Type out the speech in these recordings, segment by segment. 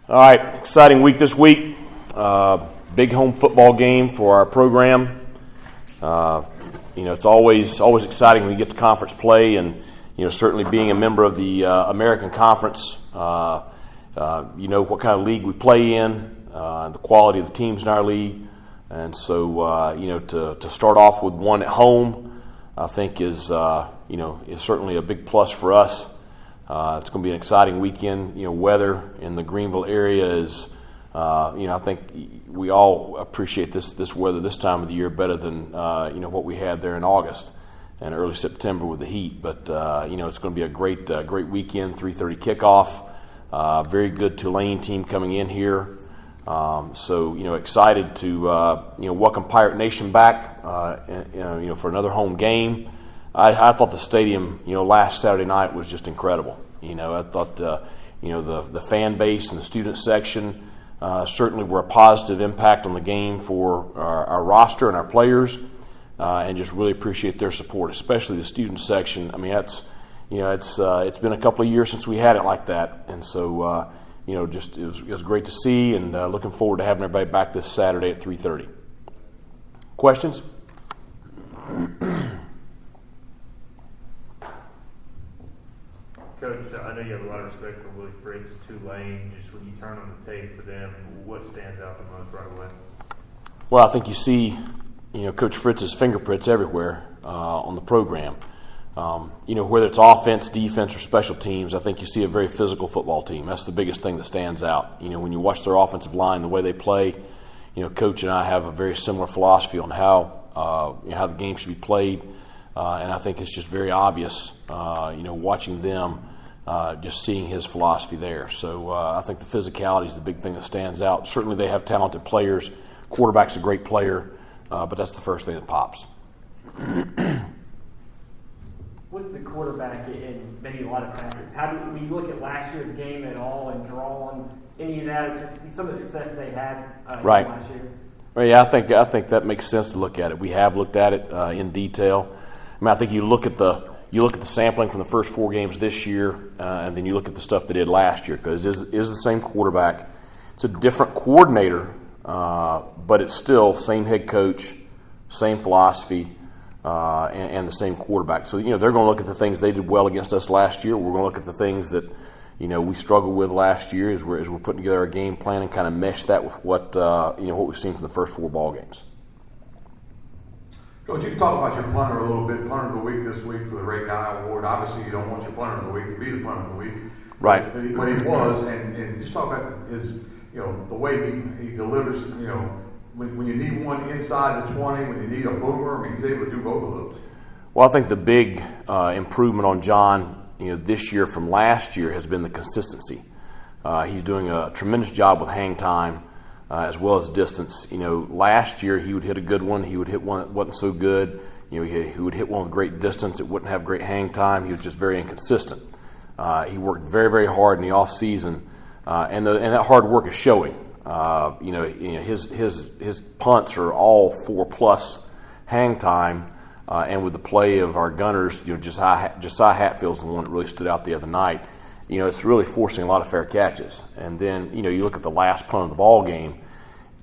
All right, exciting week this week. Big home football game for our program. It's always exciting when we get to conference play, and certainly being a member of the American Conference, what kind of league we play in, the quality of the teams in our league, and so to start off with one at home, I think is certainly a big plus for us. It's going to be an exciting weekend. Weather in the Greenville area is, I think we all appreciate this weather this time of the year better than, what we had there in August and early September with the heat. But, it's going to be a great weekend, 3:30 kickoff. Very good Tulane team coming in here. Excited to, welcome Pirate Nation back, for another home game. I thought the stadium, last Saturday night was just incredible. I thought, the fan base and the student section certainly were a positive impact on the game for our roster and our players, and just really appreciate their support, especially the student section. I mean, it's been a couple of years since we had it like that, and so it was great to see, and looking forward to having everybody back this Saturday at 3:30. Questions? Coach, I know you have a lot of respect for Willie Fritz, Tulane. Just when you turn on the tape for them, what stands out the most right away? Well, I think you see, Coach Fritz's fingerprints everywhere on the program. Whether it's offense, defense, or special teams, I think you see a very physical football team. That's the biggest thing that stands out. When you watch their offensive line, the way they play, Coach and I have a very similar philosophy on how the game should be played, and I think it's just very obvious, watching them, just seeing his philosophy there. So I think the physicality is the big thing that stands out. Certainly they have talented players. Quarterback's a great player, but that's the first thing that pops. With the quarterback in maybe a lot of facets, when you look at last year's game at all and draw on any of that, some of the success they had right. last year? Well, yeah, I think that makes sense to look at it. We have looked at it in detail. I think you look at the sampling from the first 4 games this year, and then you look at the stuff they did last year, because it is the same quarterback. It's a different coordinator, but it's still same head coach, same philosophy, and the same quarterback. So, they're going to look at the things they did well against us last year. We're going to look at the things that, we struggled with last year as we're putting together our game plan and kind of mesh that with what we've seen from the first 4 ball games. Coach, you can talk about your punter a little bit. Punter of the week this week for the Ray Guy Award. Obviously, you don't want your punter of the week to be the punter of the week. Right. But he was, and just talk about his, the way he delivers, when you need one inside the 20, when you need a boomer, he's able to do both of those. Well, I think the big improvement on John, this year from last year has been the consistency. He's doing a tremendous job with hang time, as well as distance. Last year he would hit a good one. He would hit one that wasn't so good. He would hit one with great distance. It wouldn't have great hang time. He was just very inconsistent. He worked very, very hard in the off season, and that hard work is showing. His punts are all 4+ hang time, and with the play of our gunners, Josiah Hatfield's the one that really stood out the other night. It's really forcing a lot of fair catches. And then, you look at the last punt of the ball game,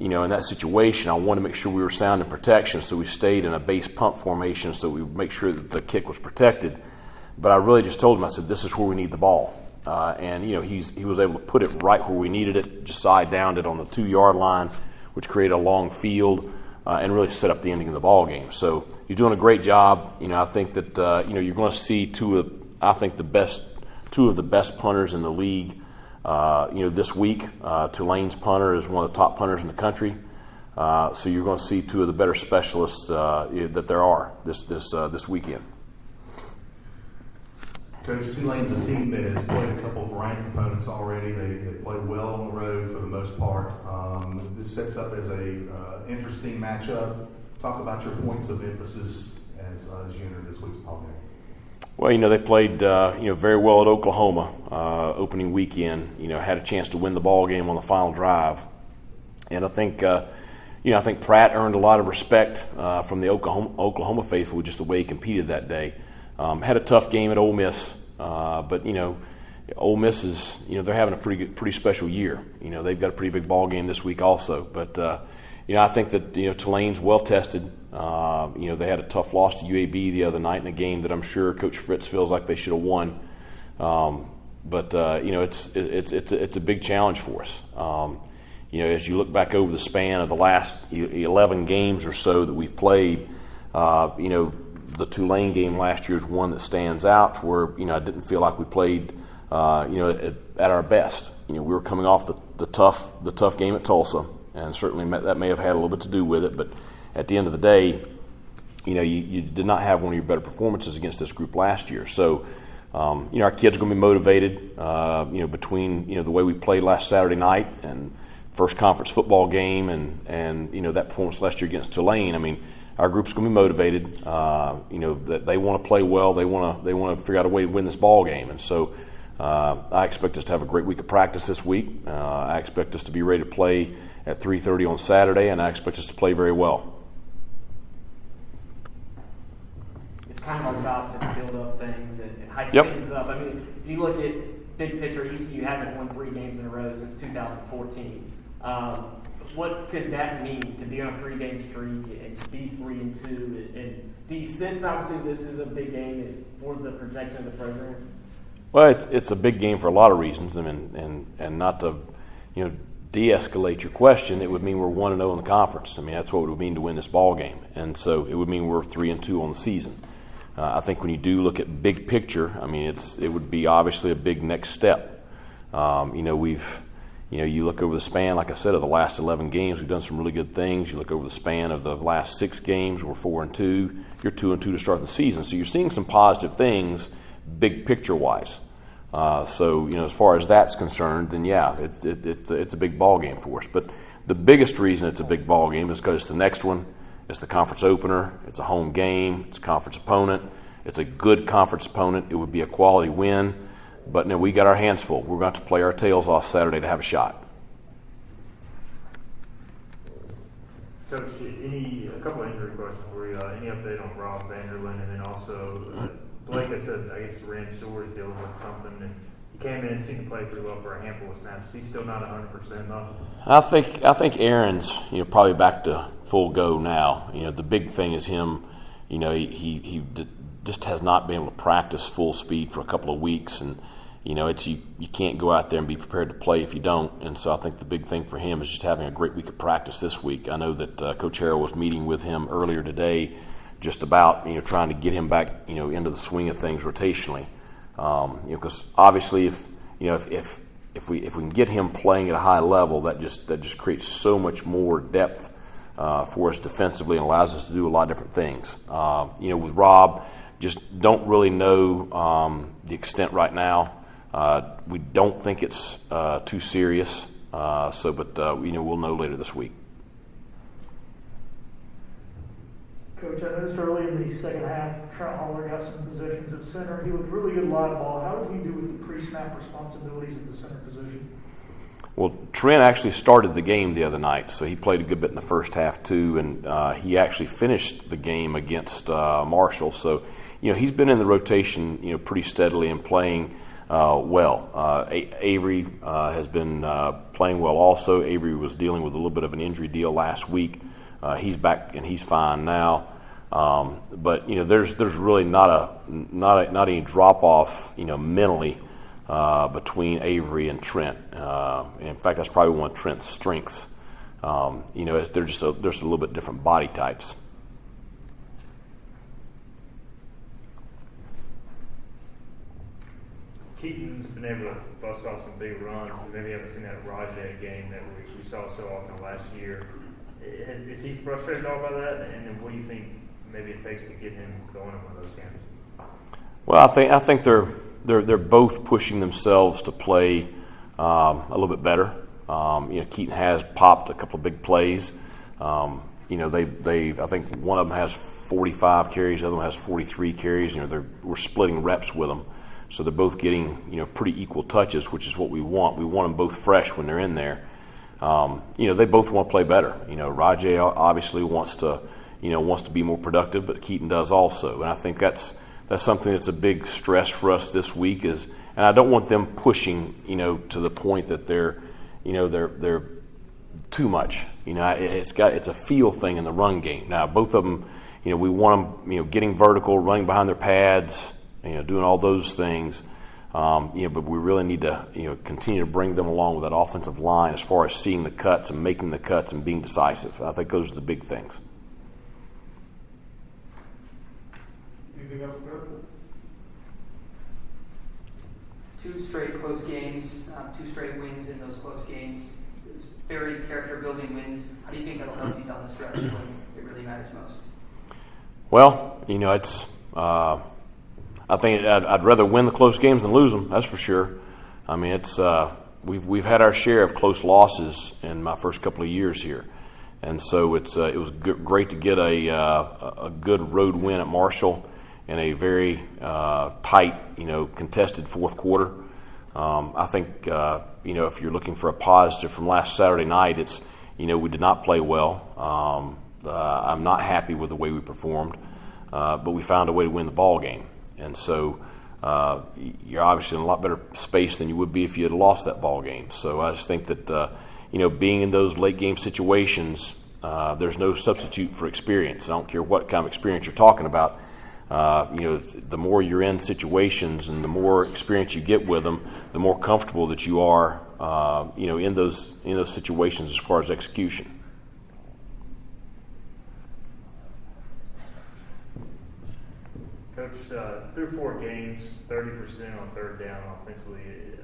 in that situation, I wanted to make sure we were sound in protection, so we stayed in a base punt formation so we would make sure that the kick was protected. But I really just told him, I said, this is where we need the ball. And he was able to put it right where we needed it. Josiah downed it on the 2-yard line, which created a long field, and really set up the ending of the ball game. So he's doing a great job. I think that, you're going to see two of the best punters in the league, this week. Tulane's punter is one of the top punters in the country. So you're going to see 2 of the better specialists that there are this weekend. Coach, Tulane's a team that has played a couple of ranked opponents already. They play well on the road for the most part. This sets up as a interesting matchup. Talk about your points of emphasis as you enter this week's ball game. Well, they played very well at Oklahoma opening weekend. Had a chance to win the ball game on the final drive, and I think Pratt earned a lot of respect from the Oklahoma faithful with just the way he competed that day. Had a tough game at Ole Miss, but Ole Miss is, they're having a pretty special year. They've got a pretty big ball game this week also. But, I think that, Tulane's well tested. They had a tough loss to UAB the other night in a game that I'm sure Coach Fritz feels like they should have won. But it's a big challenge for us. As you look back over the span of the last 11 games or so that we've played, the Tulane game last year is one that stands out where, I didn't feel like we played, at our best. We were coming off the tough game at Tulsa, and certainly that may have had a little bit to do with it. But at the end of the day, you did not have one of your better performances against this group last year. So, our kids are going to be motivated, between, the way we played last Saturday night and first conference football game and that performance last year against Tulane. I mean, our group's going to be motivated. That they want to play well. They want to figure out a way to win this ball game. And so, I expect us to have a great week of practice this week. I expect us to be ready to play at 3:30 on Saturday, and I expect us to play very well. It's kind of our job to build up things and hype Yep. things up. I mean, if you look at big picture, ECU hasn't won 3 games in a row since 2014. What could that mean to be on a 3-game streak and to be 3-2? And do you sense, obviously, this is a big game for the projection of the program? Well, it's a big game for a lot of reasons. I mean, and not to, de-escalate your question, it would mean we're 1-0 in the conference. I mean, that's what it would mean to win this ball game. And so it would mean we're 3-2 on the season. I think when you do look at big picture, I mean, it would be obviously a big next step. You look over the span, like I said, of the last 11 games, we've done some really good things. You look over the span of the last 6 games, we're 4-2. You're 2-2 to start the season. So you're seeing some positive things, big picture-wise. So, as far as that's concerned, then yeah, it's a big ball game for us. But the biggest reason it's a big ball game is because it's the next one. It's the conference opener. It's a home game. It's a conference opponent. It's a good conference opponent. It would be a quality win. But we got our hands full. We're going to play our tails off Saturday to have a shot. Coach, a couple of injury questions for you. Any update on Rob Vanderlyn, and then also Blake? I guess Rand Shore is dealing with something, and he came in and seemed to play pretty well for a handful of snaps. He's still not 100% though. I think Aaron's probably back to full go now. The big thing is him. He just has not been able to practice full speed for a couple of weeks, and you can't go out there and be prepared to play if you don't. And so I think the big thing for him is just having a great week of practice this week. I know that Coach Harrell was meeting with him earlier today, just about trying to get him back into the swing of things rotationally. Because obviously if we can get him playing at a high level, that just creates so much more depth for us defensively and allows us to do a lot of different things. With Rob, just don't really know the extent right now. We don't think it's too serious. But we'll know later this week. Coach, I noticed early in the second half, Trent Holler got some possessions at center. He looked really good live ball. How did he do with the pre-snap responsibilities at the center position? Well, Trent actually started the game the other night, so he played a good bit in the first half too, and he actually finished the game against Marshall. So, he's been in the rotation, pretty steadily and playing well. Avery has been playing well also. Avery was dealing with a little bit of an injury deal last week. He's back and he's fine now. But there's really not any drop off mentally between Avery and Trent. In fact, that's probably one of Trent's strengths. They're just a little bit different body types. Keaton's been able to bust off some big runs. We maybe haven't seen that Rajay game that we saw so often last year. Is he frustrated at all by that? And then what do you think maybe it takes to get him going in one of those games? Well, I think they're both pushing themselves to play a little bit better. Keaton has popped a couple of big plays. I think one of them has 45 carries, the other one has 43 carries. We're splitting reps with them. So they're both getting, pretty equal touches, which is what we want. We want them both fresh when they're in there. They both want to play better. Rajay obviously wants to be more productive, but Keaton does also. And I think that's something that's a big stress for us this week is and I don't want them pushing, to the point that they're too much. It's a feel thing in the run game. Now, both of them, we want them, getting vertical, running behind their pads, doing all those things. But we really need to, continue to bring them along with that offensive line as far as seeing the cuts and making the cuts and being decisive. I think those are the big things. Anything else, Kurt? 2 straight close games, 2 straight wins in those close games. Very character-building wins. How do you think that'll help you down the stretch when it really matters most? Well, it's. I think I'd rather win the close games than lose them. That's for sure. I mean, it's we've had our share of close losses in my first couple of years here, and so it was great to get a good road win at Marshall in a very tight, contested fourth quarter. I think if you're looking for a positive from last Saturday night, it's we did not play well. I'm not happy with the way we performed, but we found a way to win the ball game. And so you're obviously in a lot better space than you would be if you had lost that ball game. So I just think that, being in those late game situations, there's no substitute for experience. I don't care what kind of experience you're talking about. The more you're in situations and the more experience you get with them, the more comfortable that you are, in those situations as far as execution. Coach, through 4 games, 30% on third down offensively.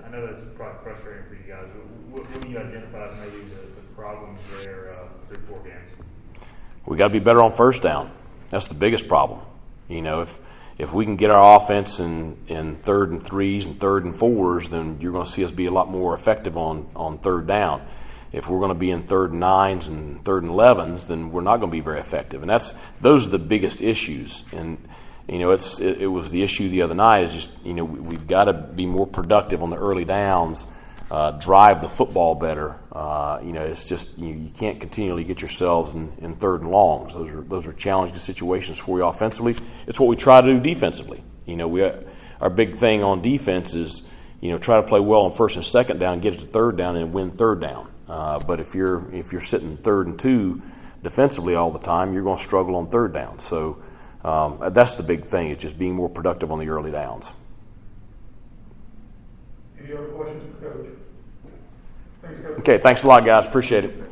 I know that's probably frustrating for you guys. But what do you identify as maybe the problems there through 4 games? We got to be better on first down. That's the biggest problem. If we can get our offense in 3rd and 3s and 3rd and 4s, then you're going to see us be a lot more effective on third down. If we're going to be in 3rd and 9s and 3rd and 11s, then we're not going to be very effective. And those are the biggest issues. And it was the issue the other night is just, we've got to be more productive on the early downs, drive the football better. It's just, you can't continually get yourselves in 3rd and longs. Those are challenging situations for you offensively. It's what we try to do defensively. Our big thing on defense is, try to play well on 1st and 2nd down, get it to 3rd down and win 3rd down. But if you're sitting 3rd and 2 defensively all the time, you're going to struggle on 3rd down. So, that's the big thing, is just being more productive on the early downs. Any other questions for Coach? Thanks, Coach. Okay, thanks a lot, guys. Appreciate it.